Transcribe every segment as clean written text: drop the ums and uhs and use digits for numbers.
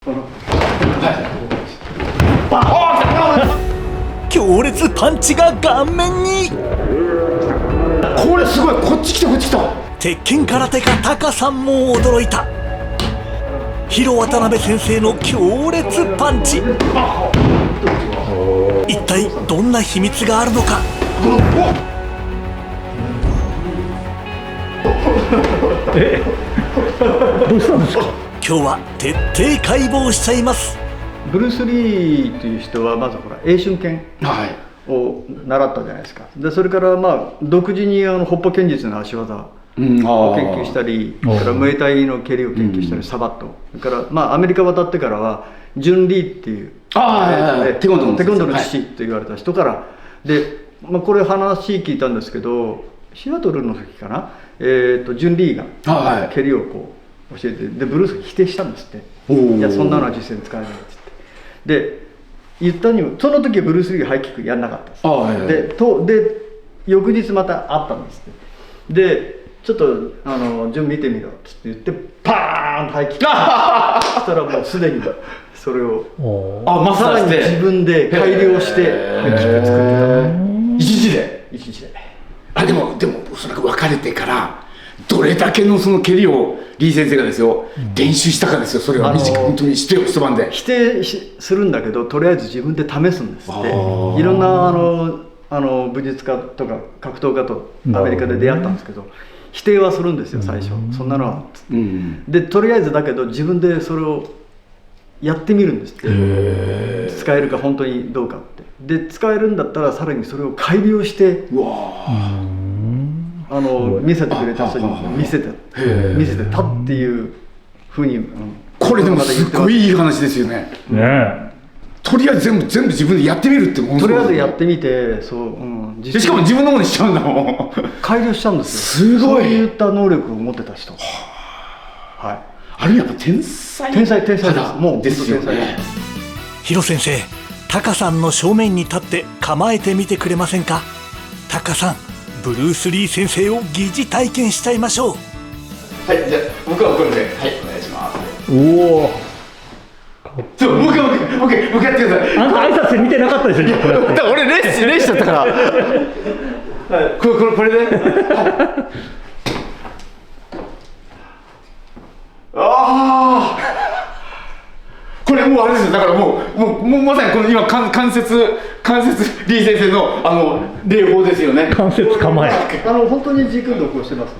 強烈パンチが顔面に。これすごい、こっち来たこっち来た。鉄拳空手家タカさんも驚いた。広渡辺先生の強烈パンチ、一体どんな秘密があるのか。どうしたんですか？今日は徹底解剖しちゃいます。ブルース・リーという人はまずほら詠春拳を習ったじゃないですか。でそれから独自に北方剣術の足技を研究したり、それからムエタイの蹴りを研究したり、サバット、それからアメリカ渡ってからはジュン・リーっていうテコンドーの父と言われた人からで、これ話聞いたんですけど、シアトルの時かな、ジュン・リーが蹴りをこう教えて、でブルースが否定したんですって。いやそんなのは実践に使えないって言って。で言ったにもその時はブルース・リーがハイキックやらなかったんです。で翌日また会ったんですって。でちょっと順見てみろって言ってパーンとハイキックそしたらもうすでにそれをさらに自分で改良してハイキック作ってた。一日ででもおそらく別れてからどれだけのその蹴りをリー先生がですよ、練習したかですよ。それは本当に一晩で否定するんだけど、とりあえず自分で試すんですって。いろんな武術家とか格闘家とアメリカで出会ったんですけど、否定はするんですよ最初。そんなのはでとりあえずだけど自分でそれをやってみるんですって。使えるか本当にどうかって。で使えるんだったらさらにそれを改良して見せてくれた人に見せてたっていうふうに、これでもすっごいいい話ですよね。とりあえず全部自分でやってみるってものすごい。とりあえずやってみて、しかも自分のものにしちゃうんだもん。改良しちゃうんですよ。すごい。そういった能力を持ってた人。ある意味やっぱ天才です。もうですよね。ヒロ先生、タカさんの正面に立って構えてみてくれませんか。タカさん、ブルース・リー先生を疑似体験しちゃいましょう。はい、じゃあ僕はこれで、お願いします。おお。僕やってください。あんた挨拶見てなかったでしょ。俺レースしちゃったから。これで。これもうあれですよ。だからもうまさにこの今関節リー先生の礼法ですよね。関節構え。本当に軸運動をしてます。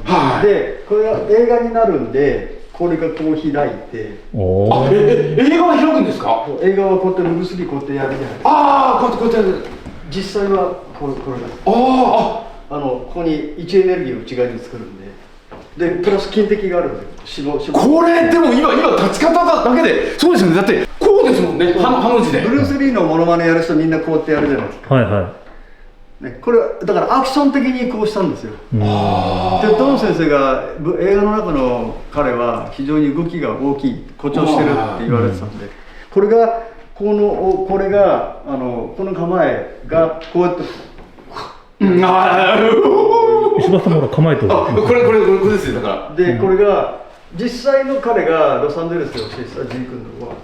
でこれが映画になるんで、これがこう開いて。映画は開くんですか？映画はこうやってブルース・リーこうやってやるじゃないですか。こうやってやる。実際はこれです。ここに位置エネルギーを内側に作るんで。でプラス筋的があるんですよ。脂肪。これでも今立ち方だけでそうですよね。だってこうですもんね。ハの字で。ブルース・リーのモノマネやる人みんなこうやってやるじゃないですか。これだからアクション的にこうしたんですよ。でドン先生が映画の中の彼は非常に動きが大きい、誇張してるって言われてたんで、これがこの構えがこうやって石破さんも構えてる。これですよ。だからでこれが実際の彼がロサンゼルスで教えてたジークンドは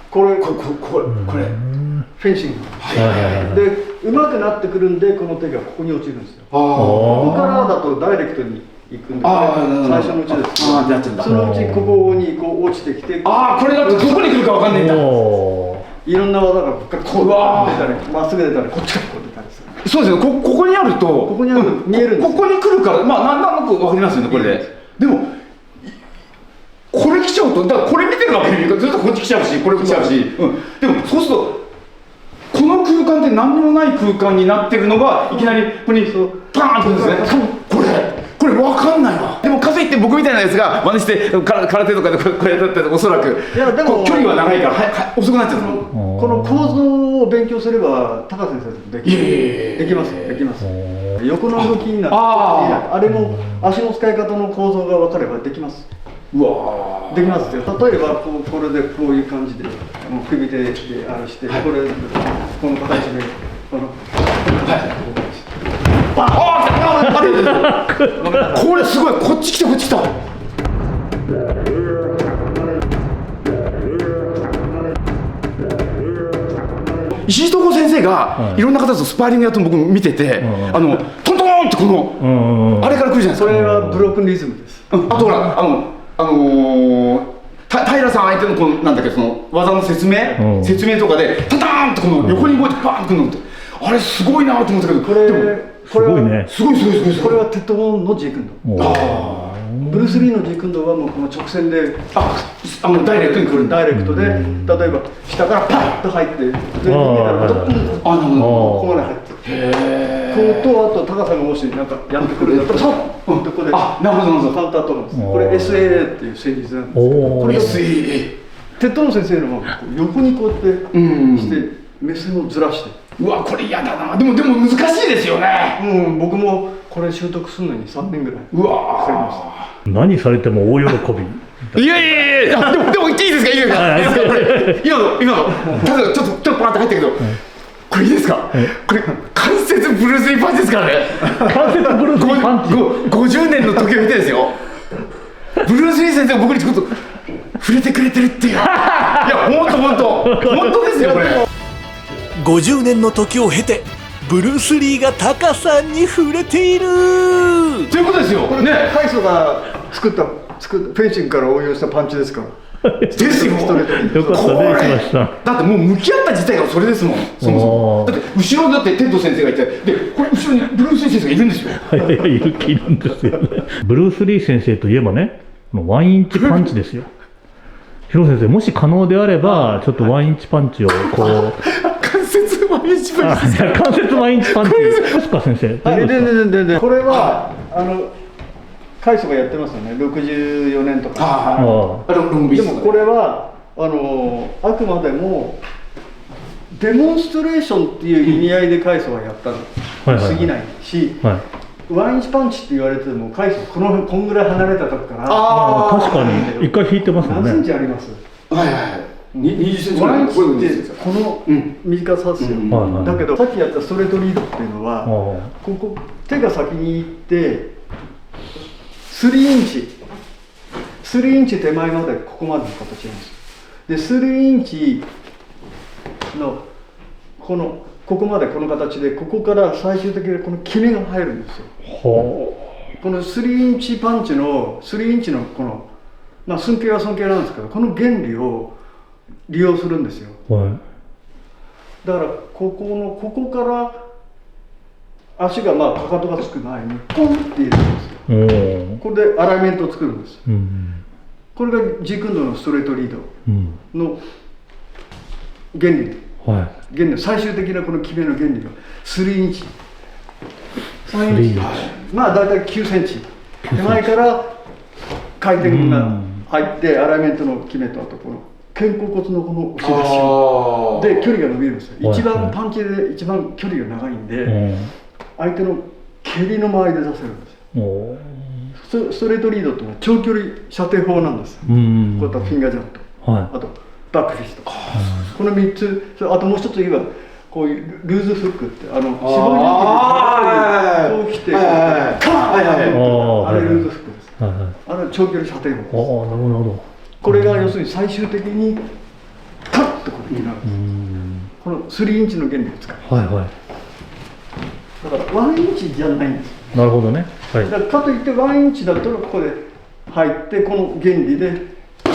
これフェンシングで上手くなってくるんで、この手がここに落ちるんですよ。ここからだとダイレクトに行くんで、最初のうちです。そのうちここにこう落ちてきて、これだとどこに来るか分かんないんだ。いろんな技がここからこう出たり、まっすぐ出たり、こっちからこう出たりする。そうですね。ここにあると見えるんです。ここに来るからなんとなく分かりますよね。これででもこれ来ちゃうと、だからこれ見てるわけにずっとこっち来ちゃうし、これ来ちゃうし、でもそうするとこの空間って何にもない空間になってるのがいきなりここにパーンとですね。これ分かんないな。でもかといって僕みたいなやつが真似して空手とかでこれやったらおそらく距離は長いから遅くなっちゃう。この構造を勉強すれば高先生できます。横の動きになってあれも足の使い方の構造が分かればできます。できますよ。例えばこれでこういう感じで首でしてこの形でこれすごい。こっち来た。石井東子先生がはいいろんな方とスパーリングやってるの僕見てて、うんトントンってこの、うんうんあれから来るじゃないですか。それはブロークンリズムです。あとほら平さん相手のこのなんだっけその技の説明、うん説明とかでタターンってこの横に動いてバーンってくるのって、あれすごいなと思ったけど、これでもすごいね。すごいすごいすごいすごい。これはテッドボーンのジークンド。あブルース・リーのジークンドはもうこの直線でダイレクトに来るんだ。ダイレクトで、例えば下からパッと入ってで逃げたらドッンとあ、なるほど。ここまで入ってこうとあと高さがもしなんかやってくるんだったらサッとここであ、なるほどなるほど。カウンター取るんです。これ SAA っていう戦術なんですけど、おーこれが SAA。テッドの先生のはこう横にこうやってうんして目線をずらして、うわ、これ嫌だな。でも難しいですよね。僕もこれ習得するのに3年ぐらいうわかかりました。何されても大喜び。いやいやいや、でも言っていいですか、いいですか。はいいいですかこれ今の、例えばちょっとパーって入ったけど、これいいですか。これ関節ブルース・リーパンチですからね。関節ブルース・リーパンチ。 50年の時を経てですよ。ブルース・リー先生が僕にちょっと触れてくれてるっていう。いや、本当ですよこれ。50年の時を経てブルース・リーがタカさんに触れている。ということですよ。これね。カイソが作ったフェンシングから応用したパンチですから。ですよ。ストレートによかったね、しました。だってもう向き合った自体がそれですもん。そもそも。だって後ろにだってテッド先生がいて、でこれ後ろにブルース・リー先生がいるんですよ。いやいや、いるんですよね。ブルース・リー先生といえばね、ワンインチパンチですよ。ヒロ先生、もし可能であれば、ちょっとワンインチパンチをこう。関節は一番あ、関節ワンインチパンチ。ですか、先生。はい、どうですかでこれはカイソがやってますよね、64年とか。ロングビーチでもこれはあくまでもデモンストレーションっていう意味合いでカイソはやったのはいはいはい過ぎないし、はい。ワンインチパンチって言われてもカイソこんぐらい離れた時からあ、確かに、一回引いてますよ何センね。チあります？はいはいはい。20センチぐワンインらい。これチってこの短さですよ、うんはいはいだけどさっきやったストレートリードっていうのは、あここ手が先に行って3インチ手前までここまでの形なんですで3インチのここまでこの形でここから最終的にこの決めが入るんですよ。はこの3インチパンチの3インチのこのまあ寸形は寸形なんですけどこの原理を利用するんですよ。あ。はい。だからここから足がまあかかとがつく前にポンって入れるんですよ。これでアライメントを作るんです。これがジークンドのストレートリードの原理。最終的なこの決めの原理が3インチ。3インチ。まあ大体9センチ。手前から回転が入ってアライメントの決めとあとこの肩甲骨のこの押し出しで距離が伸びるんですよ。一番パンチで一番距離が長いんで相手の蹴りの周りで出せるんですよ。ストレートリードっていうのは長距離射程法なんです。こういったフィンガージャンプと、あとバックフィスト、この3つ、あともう一つ言えばこういうルーズフックって絞り抜けてこう来てカーンあれルーズフックです。あれは長距離射程法です。なるほど。これが要するに最終的にカッとこうになるんです。この3インチの原理を使う。だから1インチじゃないんです。なるほどね。だからかといって1インチだったらここで入ってこの原理でこ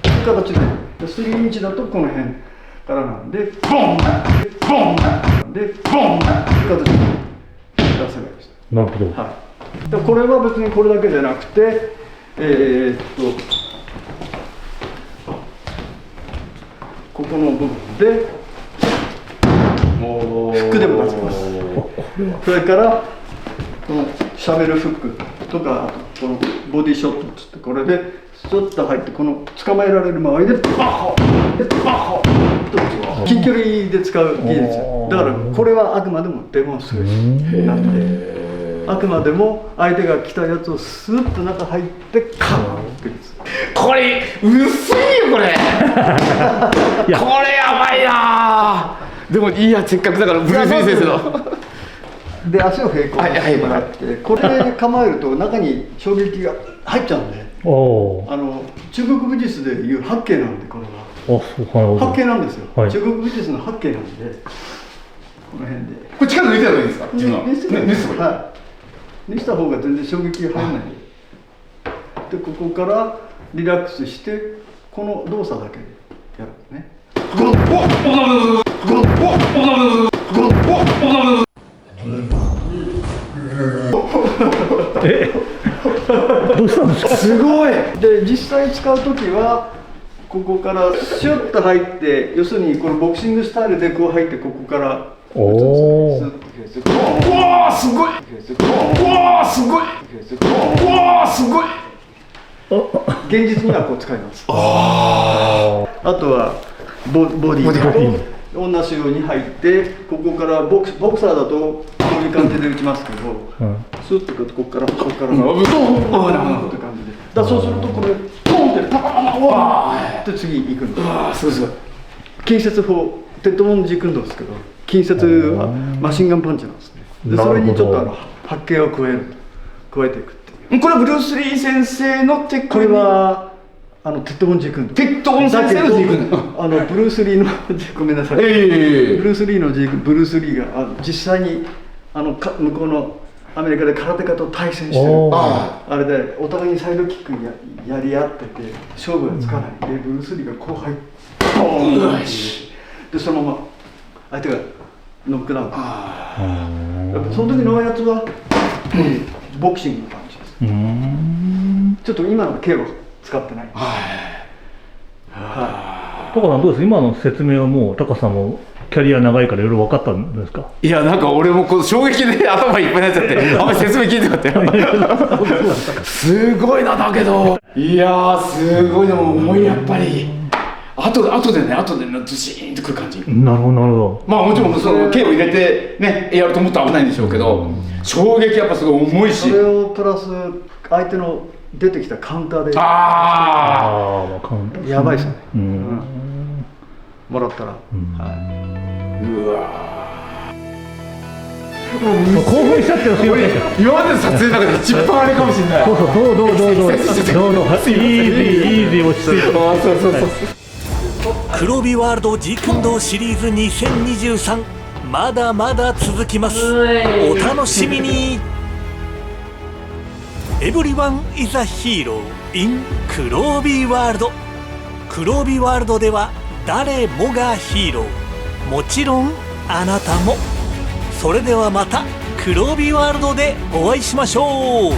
ういう形で3インチだとこの辺からなんでボンでボンでボンっていう形で出せばいいです。なるほど。だからこれは別にこれだけじゃなくてここの部分でフックでも出せます。それからこのシャベルフックとかあとこのボディショットっつってこれでスッと入ってこの捕まえられる周りでバッホでバッホと近距離で使う技術だからこれはあくまでもデモンストレーションなんであくまでも相手が来たやつをスッと中入ってカーンってこれ薄いよこれこれやばいな。でもいいやせっかくだからブルース・リー先生ので足を平行にしてもらってこれで構えると中に衝撃が入っちゃうんで中国武術でいう八景なんでこれはそう、なるほど。八景なんですよ、はい中国美術の八景なんで、この辺でこれ力抜いてた方がいいですか？自分は。熱した熱した方がいい。はい、熱した方が全然衝撃が入らないんで、でここからリラックスしてこの動作だけでやるんですね。どうしたんですか？すごい。で実際使う時はここからシュッと入って、要するにこのボクシングスタイルでこう入ってここからおー、うわーすごい。うわーすごい。うわーすごい。現実にはこう使います。あとはボディと同じように入って、ここからボクサーだとこういう感じで打ちますけど、スッとここからここからドーンって感じで、だからそうするとこれドーンってパカーンわーって次行くんです。ああすごいすごい。近接法テッドモン軸運動ですけど、近接はマシンガンパンチなんですね。でそれにちょっと発勁を加えていくっていう。これはブルース・リー先生のテクニック。これはテッドモン軸運動。テッドモン先生の軸運動。ブルース・リーのごめんなさい。ブルース・リーのブルース・リーが実際に向こうのアメリカで空手家と対戦してる。あれでお互いにサイドキックやり合ってて勝負がつかない。でブルース・リーがこう入ってでそのまま相手がノックダウン。その時のやつはボクシングのパンチです。ちょっと今の剣を使ってない。タカさんどうです？今の説明はもうタカさんもキャリア長いからいろいろ分かったんですか？いやなんか俺もこの衝撃で頭いっぱいになっちゃってあんまり説明聞いてなかったよ。すごいな。だけどいやーすごい。でも重い。やっぱり後でズシーンとくる感じ。なるほどなるほど。まあもちろんその剣を入れてねやるともっと危ないんでしょうけど、衝撃やっぱすごい重いし、それをプラス相手の出てきたカウンターでカウンターやばいですよね。もらったら、うわ興奮しちゃってよ。すいません。今までの撮影の中で一番あれかもしれない。そうそう、どうイージー落ち着いて。黒帯ワールドジークンドーシリーズ2023、まだまだ続きます。お楽しみに。Everyone is a hero in 黒帯ワールド。黒帯ワールドでは誰もがヒーロー、もちろんあなたも。それではまた黒帯ワールドでお会いしましょう。